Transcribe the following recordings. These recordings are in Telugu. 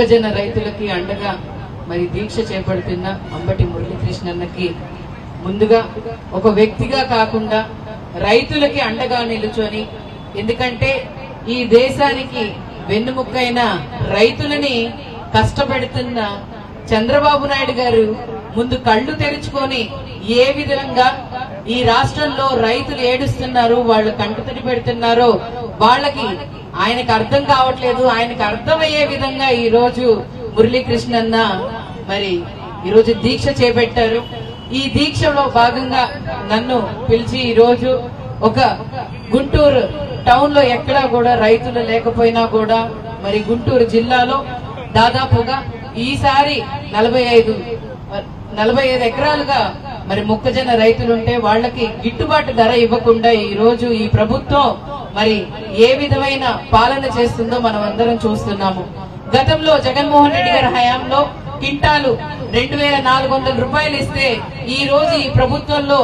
మొక్కజొన్న రైతులకి అండగా మరి దీక్ష చేపడుతున్న అంబటి మురళీకృష్ణన్నకి ముందుగా ఒక వ్యక్తిగా కాకుండా రైతులకి అండగా నిలుచొని, ఎందుకంటే ఈ దేశానికి వెన్నుముక్కైన రైతులని కష్టపెడుతున్న చంద్రబాబు నాయుడు గారు ముందు కళ్ళు తెరుచుకొని ఏ విధంగా ఈ రాష్ట్రంలో రైతులు ఏడుస్తున్నారు, వాళ్ళు కంటతడి పెడుతున్నారో వాళ్ళకి ఆయనకు అర్థం కావట్లేదు. ఆయనకు అర్థమయ్యే విధంగా ఈ రోజు మురళీకృష్ణన్న మరి ఈరోజు దీక్ష చేపట్టారు. ఈ దీక్షలో భాగంగా నన్ను పిలిచి ఈరోజు ఒక గుంటూరు టౌన్ లో ఎక్కడా కూడా రైతులు లేకపోయినా కూడా మరి గుంటూరు జిల్లాలో దాదాపుగా ఈసారి 45 ఎకరాలుగా మరి మొక్కజొన్న రైతులుంటే వాళ్ళకి గిట్టుబాటు ధర ఇవ్వకుండా ఈ రోజు ఈ ప్రభుత్వం మరి ఏ విధమైన పాలన చేస్తుందో మనం అందరం చూస్తున్నాము. గతంలో జగన్మోహన్ రెడ్డి గారి హయాంలో క్వింటాలు 2400 రూపాయలు ఇస్తే ఈ రోజు ఈ ప్రభుత్వంలో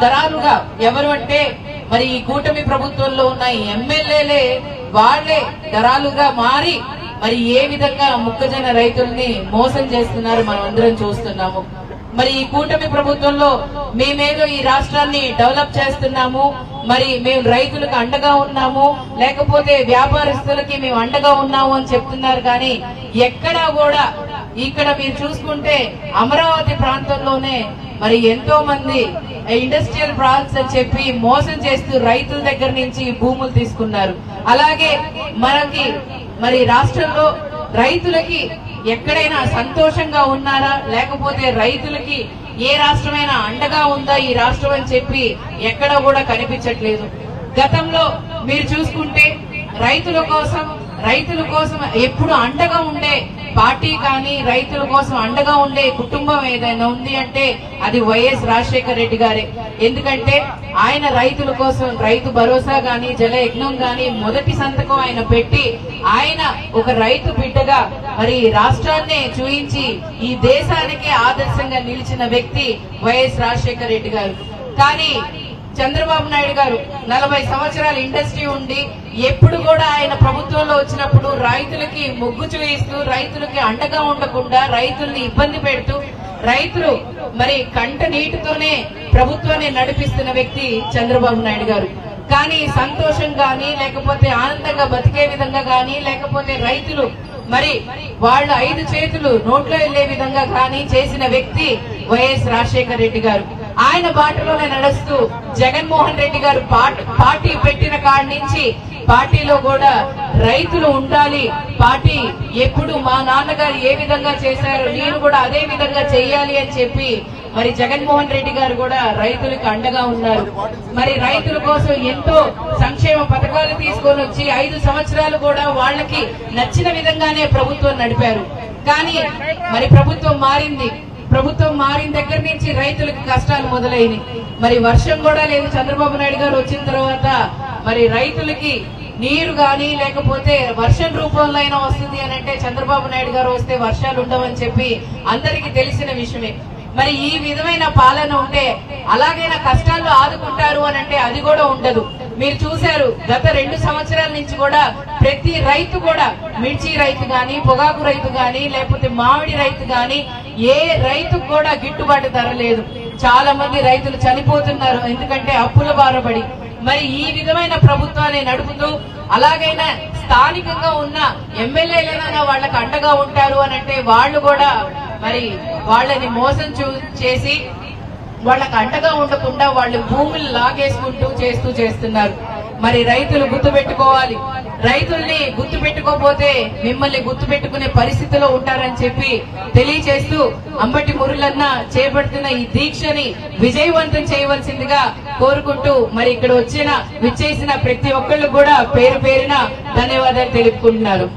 దరాలుగా ఎవరు అంటే మరి ఈ కూటమి ప్రభుత్వంలో ఉన్న ఎమ్మెల్యేలే వాళ్లే దరాలుగా మారి మరి ఏ విధంగా మొక్కజొన్న రైతుల్ని మోసం చేస్తున్నారు మనం అందరం చూస్తున్నాము. మరి ఈ కూటమి ప్రభుత్వంలో మేమేదో ఈ రాష్ట్రాన్ని డెవలప్ చేస్తున్నాము, మరి మేము రైతులకు అండగా ఉన్నాము, లేకపోతే వ్యాపారస్తులకి మేము అండగా ఉన్నాము అని చెప్తున్నారు. కానీ ఎక్కడా కూడా ఇక్కడ మీరు చూసుకుంటే అమరావతి ప్రాంతంలోనే మరి ఎంతో మంది ఇండస్ట్రియల్ ప్రాజెక్ట్స్ అని చెప్పి మోసం చేస్తూ రైతుల దగ్గర నుంచి భూములు తీసుకున్నారు. అలాగే మనకి మరి రాష్ట్రంలో రైతులకి ఎక్కడైనా సంతోషంగా ఉన్నారా, లేకపోతే రైతులకి ఏ రాష్ట్రమైనా అండగా ఉందా ఈ రాష్ట్రం అని చెప్పి ఎక్కడ కూడా కనిపించట్లేదు. గతంలో మీరు చూసుకుంటే రైతుల కోసం ఎప్పుడు అండగా ఉండే పార్టీ కానీ రైతుల కోసం అండగా ఉండే కుటుంబం ఏదైనా ఉంది అంటే అది వైఎస్ రాజశేఖర రెడ్డి గారే. ఎందుకంటే ఆయన రైతుల కోసం రైతు భరోసా గాని జలయజ్ఞం గాని మొదటి సంతకం ఆయన పెట్టి ఆయన ఒక రైతు బిడ్డగా మరి రాష్ట్రాన్నే చూయించి ఈ దేశానికి ఆదర్శంగా నిలిచిన వ్యక్తి వైఎస్ రాజశేఖర రెడ్డి గారు. కానీ చంద్రబాబు నాయుడు గారు 40 సంవత్సరాల ఇండస్ట్రీ ఉండి ఎప్పుడు కూడా ఆయన ప్రభుత్వంలో వచ్చినప్పుడు రైతులకి మొగ్గు చూయిస్తూ రైతులకి అండగా ఉండకుండా రైతుల్ని ఇబ్బంది పెడుతూ రైతులు మరి కంట నీటితోనే ప్రభుత్వాన్ని నడిపిస్తున్న వ్యక్తి చంద్రబాబు నాయుడు గారు. కానీ సంతోషం గాని లేకపోతే ఆనందంగా బతికే విధంగా గాని లేకపోతే రైతులు మరి వాళ్ళ 5 చేతులు నోట్లో వెళ్లే విధంగా కానీ చేసిన వ్యక్తి వైఎస్ రాజశేఖర రెడ్డి గారు. ఆయన బాటలోనే నడుస్తూ జగన్మోహన్ రెడ్డి గారు పార్టీ పెట్టిన కాడి నుంచి పార్టీలో కూడా రైతులు ఉండాలి, పార్టీ ఎప్పుడు మా నాన్నగారు ఏ విధంగా చేశారో నేను కూడా అదే విధంగా చెయ్యాలి అని చెప్పి మరి జగన్మోహన్ రెడ్డి గారు కూడా రైతులకు అండగా ఉన్నారు. మరి రైతుల కోసం ఎంతో సంక్షేమ పథకాలు తీసుకొని వచ్చి 5 సంవత్సరాలు కూడా వాళ్ళకి నచ్చిన విధంగానే ప్రభుత్వం నడిపారు. కానీ మరి ప్రభుత్వం మారిన దగ్గర నుంచి రైతులకు కష్టాలు మొదలైనవి. మరి వర్షం కూడా లేదు. చంద్రబాబు నాయుడు గారు వచ్చిన తర్వాత మరి రైతులకి నీరు గాని లేకపోతే వర్షం రూపంలో అయినా వస్తుంది అని అంటే చంద్రబాబు నాయుడు గారు వస్తే వర్షాలు ఉండవని చెప్పి అందరికీ తెలిసిన విషయమే. మరి ఈ విధమైన పాలన ఉంటే అలాగైనా కష్టాల్లో ఆదుకుంటారు అని అంటే అది కూడా ఉండదు. మీరు చూశారు గత 2 సంవత్సరాల నుంచి కూడా ప్రతి రైతు కూడా మిర్చి రైతు గాని పొగాకు రైతు గాని లేకపోతే మామిడి రైతు గాని ఏ రైతుకు కూడా గిట్టుబాటు ధర లేదు. చాలా మంది రైతులు చనిపోతున్నారు ఎందుకంటే అప్పుల బారబడి. మరి ఈ విధమైన ప్రభుత్వాన్ని నడుపుతూ అలాగైనా స్థానికంగా ఉన్న ఎమ్మెల్యేలైనా వాళ్ళకి అండగా ఉంటారు అని అంటే వాళ్ళు కూడా మరి వాళ్ళని మోసం చేసి వాళ్ళకి అండగా ఉండకుండా వాళ్ళు భూములు లాగేసుకుంటూ చేస్తున్నారు. మరి రైతులు గుర్తుపెట్టుకోవాలి. రైతుల్ని గుర్తుపెట్టుకోకపోతే మిమ్మల్ని గుర్తుపెట్టుకునే పరిస్థితిలో ఉంటారని చెప్పి తెలియజేస్తూ అంబటి మురళన్న చేపడుతున్న ఈ దీక్షని విజయవంతం చేయవలసిందిగా కోరుకుంటూ మరి ఇక్కడ విచ్చేసిన ప్రతి ఒక్కళ్ళు కూడా పేరు పేరున ధన్యవాదాలు తెలుపుకుంటున్నారు.